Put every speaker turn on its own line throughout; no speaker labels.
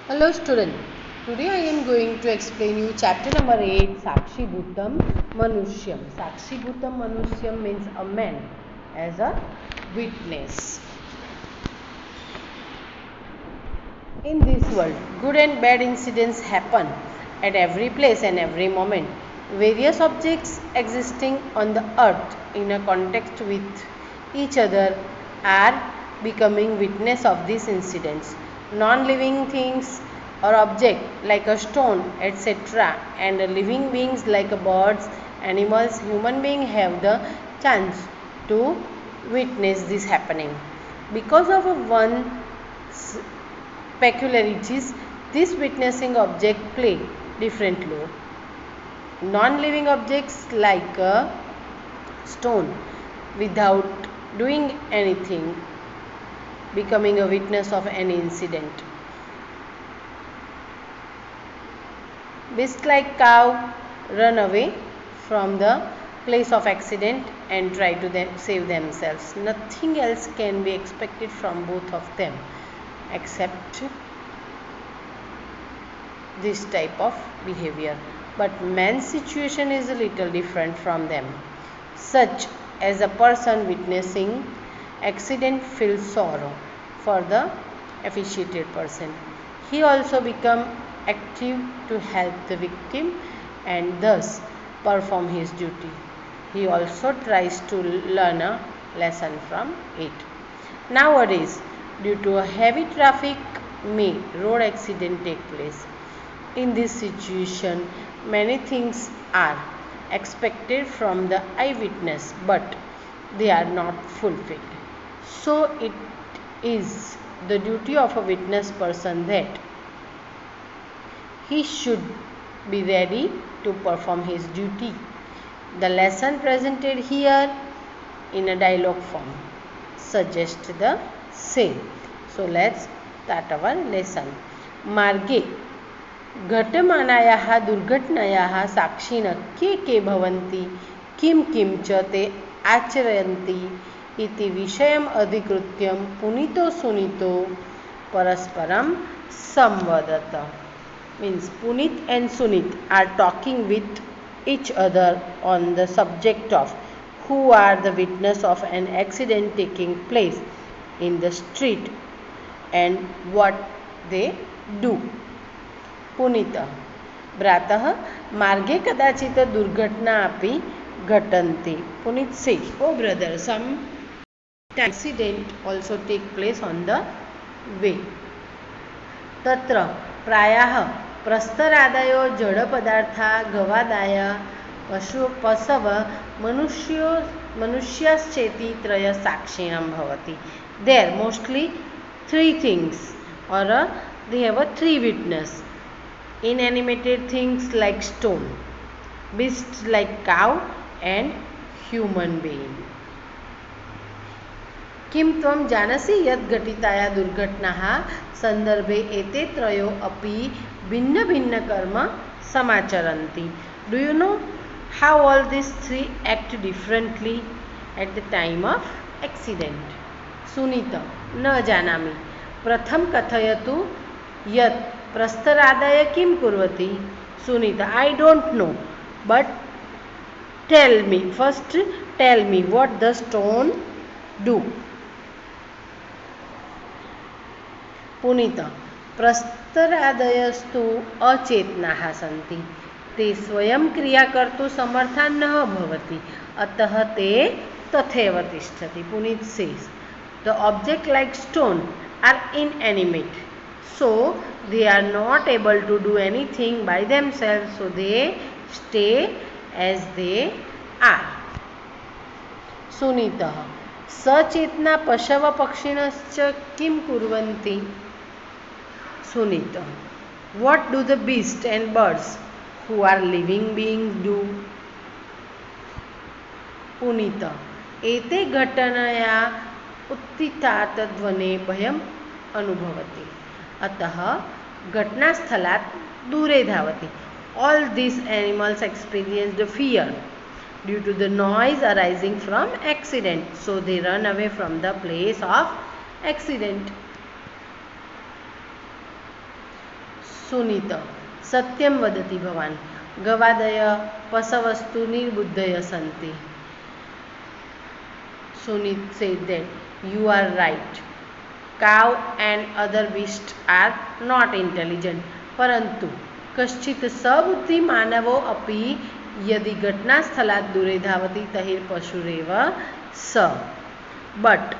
Hello student, today I am going to explain you chapter number 8 Sakshi Bhutam Manusyam. Sakshi Bhutam Manusyam means a man as a witness. In this world, good and bad incidents happen at every place and every moment. Various objects existing on the earth in a context with each other are becoming witness of these incidents. Non-living things or object like a stone, etc., and living beings like birds, animals, human beings have the chance to witness this happening. Because of one peculiarities, this witnessing object play different role. Non-living objects like a stone without doing anything becoming a witness of any incident. Beasts like cow run away from the place of accident and try to save themselves. Nothing else can be expected from both of them except this type of behavior. But man's situation is a little different from them. Such as a person witnessing accident feels sorrow for the officiated person. He also becomes active to help the victim and thus perform his duty. He also tries to learn a lesson from it. Nowadays, due to a heavy traffic, may road accident take place. In this situation, many things are expected from the eyewitness, but they are not fulfilled. So it is the duty of a witness person that he should be ready to perform his duty. The lesson presented here in a dialogue form suggests the same. So let's start our lesson. मार्गे घटमानायाः दुर्घटनायाः साक्षिणः के भवन्ति किं किं च ते आचरन्ति इति विषयम् अधिकृत्य पुनीतो सुनीतो परस्परं संवदत. Means Punit and Sunit are talking with each other on the subject of who are the witness of an accident taking place in the street and what they do. Punita Bratah Marge Kadachita Durghatna Api Ghatanti. Punit says, oh brother, some accident also take place on the way. Tatra Prayah प्रस्तरादयो जडपदार्था गवादाय पशव मनुष्यश्चेति त्रय साक्षिणं भवति. There mostly three things or they have a three witness. Inanimated things like stone, beasts like cow and human being. किं त्वं जानसि यत् घटिताया दुर्घटनाः संदर्भे एते त्रयो अपि भिन्न भिन्न कर्म समाचरन्ति. Do you know how all these three act differently at the time of accident? Sunita न जानामि. प्रथम कथयतु यत् प्रस्तरादाय किं कुर्वति. Sunita I don't know, but tell me first, tell me what the stone do. पुनीता प्रस्तरादयस्तु अचेतनाः सन्ति. ते स्वयं क्रिया कर्तुं समर्थाः न भवति, अतः ते तथैव तिष्ठति. Puneet says the object like stone are inanimate, so they are not able to do anything by themselves, so they stay as they are. Sunita सचेतना पशव पक्षिणश्च किं कुर्वन्ति. Sunita what do the beasts and birds who are living beings do. Punita एते घटनया उत्थितात् ध्वने भयम् अनुभवति, अतः घटनास्थलात् दूरे धावति. All these animals experienced fear due to the noise arising from accident, so they run away from the place of accident. Sunit सत्यं वदति भवान् गवादय पशवस्तु निर्बुद्धय सन्ति Sunit said that you are right. Cow and other beasts are not intelligent. परंतु कश्चित् सबुद्धि मानवो अपि यदि घटनास्थलात् दूरे धावति तर्हि पशुरेव स. But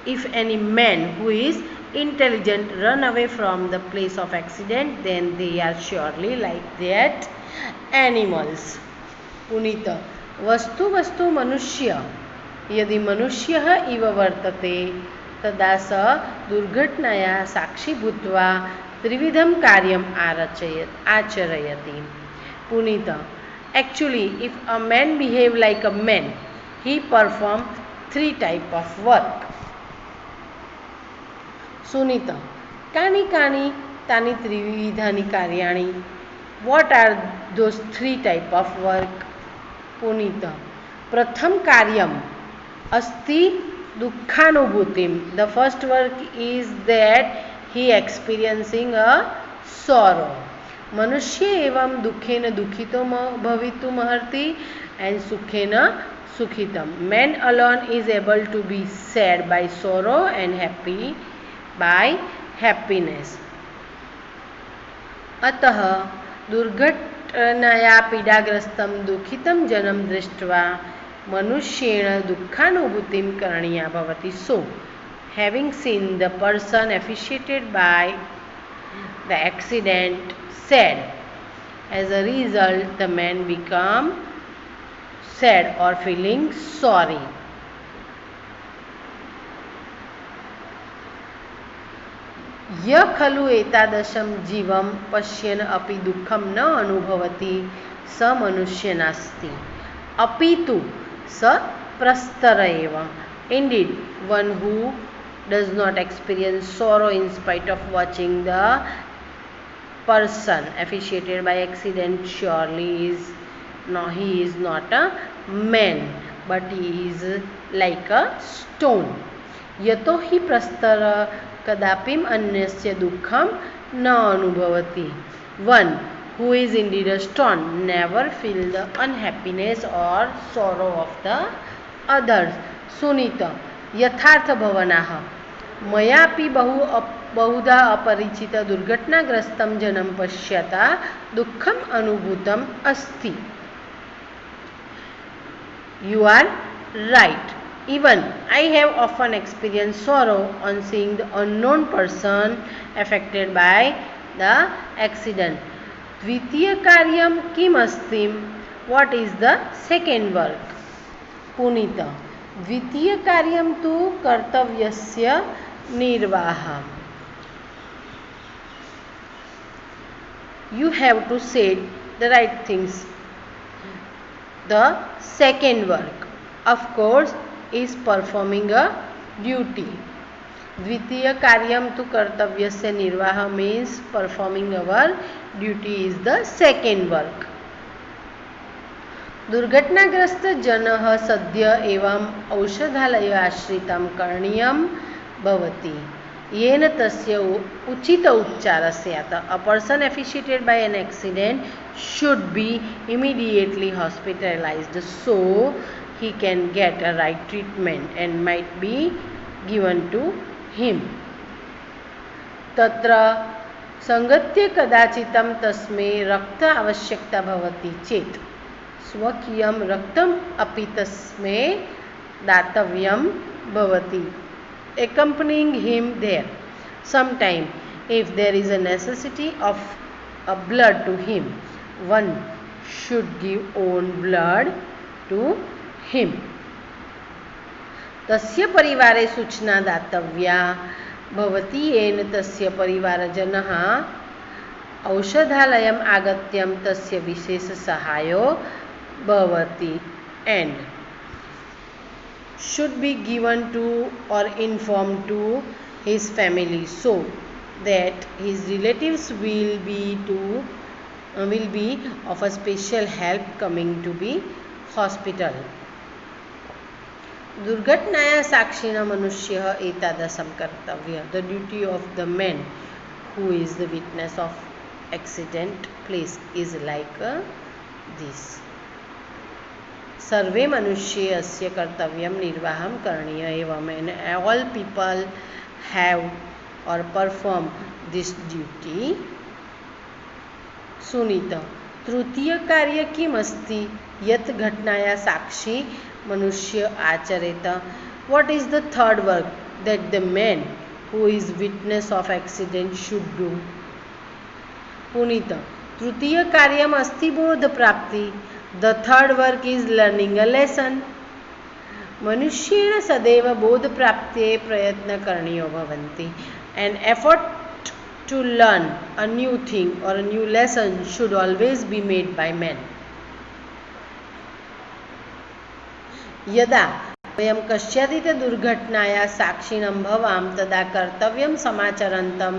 if any man who is intelligent run away from the place of accident, then they are surely like that animals. Puneet वस्तु वस्तु मनुष्य यदि मनुष्यः इव वर्तते तदा स दुर्घटनाया साक्षी भूत्वा त्रिविधं कार्यम् आचरयति. Puneet actually if a man behave like a man he perform 3 type of work. Sunit कानि कानि तानि त्रिविधानि कार्याणि. What are those 3 type of work? Puneet प्रथम कार्यम अस्ति दुःखानुभूतिम. The first work is that he experiencing a sorrow. मनुष्य एवं दुखेन दुखितो भवितुमर्हति एंड सुखेन सुखितम. Man alone is able to be sad by sorrow and happy by happiness. अतः दुर्घटनाया पीडाग्रस्तं दुखितं जनं दृष्ट्वा मनुष्येण दुःखानुभूतिं करणीया भवति. So having seen the person afflicted by the accident sad, as a result the man become sad और फीलिंग सॉरी. य खलु एतादृशं जीवं पश्यन् अपि दुःखं न अनुभवति स मनुष्य नास्ति अपितु स प्रस्तर एव. Indeed, one who does not experience sorrow in spite of watching the person asphyxiated by accident surely he is not a man, but he is like a stone. यतो हि प्रस्तर कदापिम अन्यस्य दुःखम न अनुभवति. One who is indeed a stone never feel the unhappiness or sorrow of the others. Sunit यथार्थ भवनाः मयापि बहुधा अपरिचित दुर्घटनाग्रस्तं जनं पश्यता दुःखम् अनुभूतम् अस्ति. You are right. Even I have often experienced sorrow on seeing the unknown person affected by the accident. द्वितीय कार्यम किम अस्ति? What is the second work? Puneet द्वितीय कार्यम तु कर्तव्यस्य निर्वाहः. You have to say the right things. The second work, of course, is performing a duty. द्वितीय कार्यम तु कर्तव्यस्य निर्वाह means performing our duty is the second work. दुर्घटनाग्रस्त जनः सद्य एवं औषधालय आश्रितं करणीयं भवति येन तस्य उचित उपचारः स्यात्. A person asphyxiated by an accident should be immediately hospitalized so he can get a right treatment and might be given to him. तत्र संगत्य कदाचितं तस्मै रक्त आवश्यकता भवति चेत् स्वकीयं रक्तम् अपि तस्मै दातव्यं भवति. Accompanying him there. Sometime if there is a necessity of a blood to him, one should give own blood to him. तस्य परिवारे सूचना दातव्या भवति येन तस्य परिवारजनः औषधालयम् आगत्यं तस्य विशेष सहायो भवति and should be given to or informed to his family so that his relatives will be of a special help coming to be hospital. दुर्घटनाया साक्षिणः मनुष्यः एतादृशं कर्तव्यः. The duty of the man who is the witness of accident place is like this. सर्वे मनुष्ये अस्य कर्तव्यम निर्वाहम करणीय एवं, and all people have or perform this duty. Sunita, तृतीय कार्य किमस्ति यत् घटनाया साक्षी मनुष्य आचरेत? What is the third work that the man who is witness of accident should do? पुनीता, तृतीय कार्यम अस्ति बोध प्राप्ति. The third work is learning a lesson. मनुष्येण सदैव बोध प्राप्त्यै प्रयत्न करणीयो भवन्ति. An effort to learn a new thing or a new lesson should always be made by men. यदा वयं कस्याचित् दुर्घटनाया साक्षिणं भवाम तदा कर्तव्यं समाचरन्तं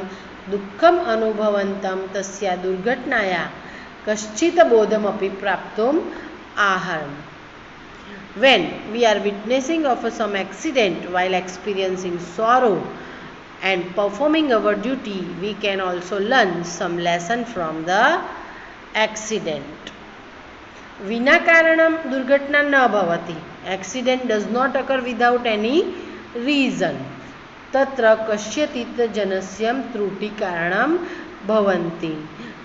दुःखम् अनुभवन्तं तस्या दुर्घटनाया कश्चित् बोधमपि प्राप्तुम् आहरम्. When we are witnessing of some accident while experiencing sorrow and performing our duty, we can also learn some lesson from the accident. विना कारणं दुर्घटना न भवति. Accident does not occur without any reason. तत्र कस्यचित् जनस्य त्रुटि कारणं भवन्ति.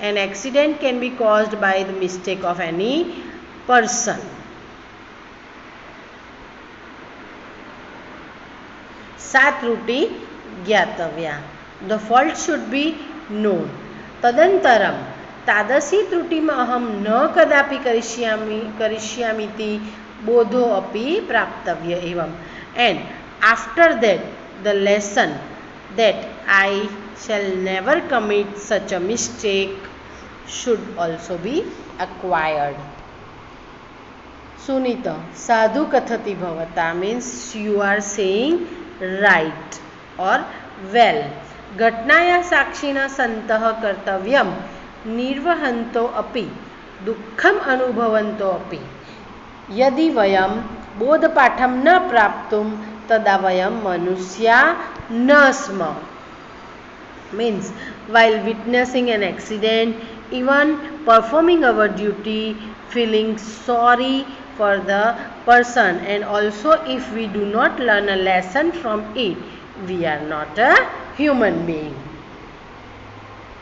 An accident can be caused by the mistake of any person. सा त्रुटि ज्ञातव्या. The fault should be known. तदनन्तरं तादृशी त्रुटिम् अहं न कदापि करिष्यामीति बोधो अपि प्राप्तव्य एवं. And after that the lesson that I shall never commit such a mistake should also be acquired. Sunita, sadhu kathati bhavata means you are saying right or well. घटनाया साक्षिणा सन्तः कर्तव्यं निर्वहन्तो अपि दुःखम् अनुभवन्तो अपि. यदि वयं बोधपाठं न प्राप्तुं तदा वयं मनुष्या न स्म. Means while witnessing an accident, even performing our duty, feeling sorry for the person, and also if we do not learn a lesson from it, we are not a human being.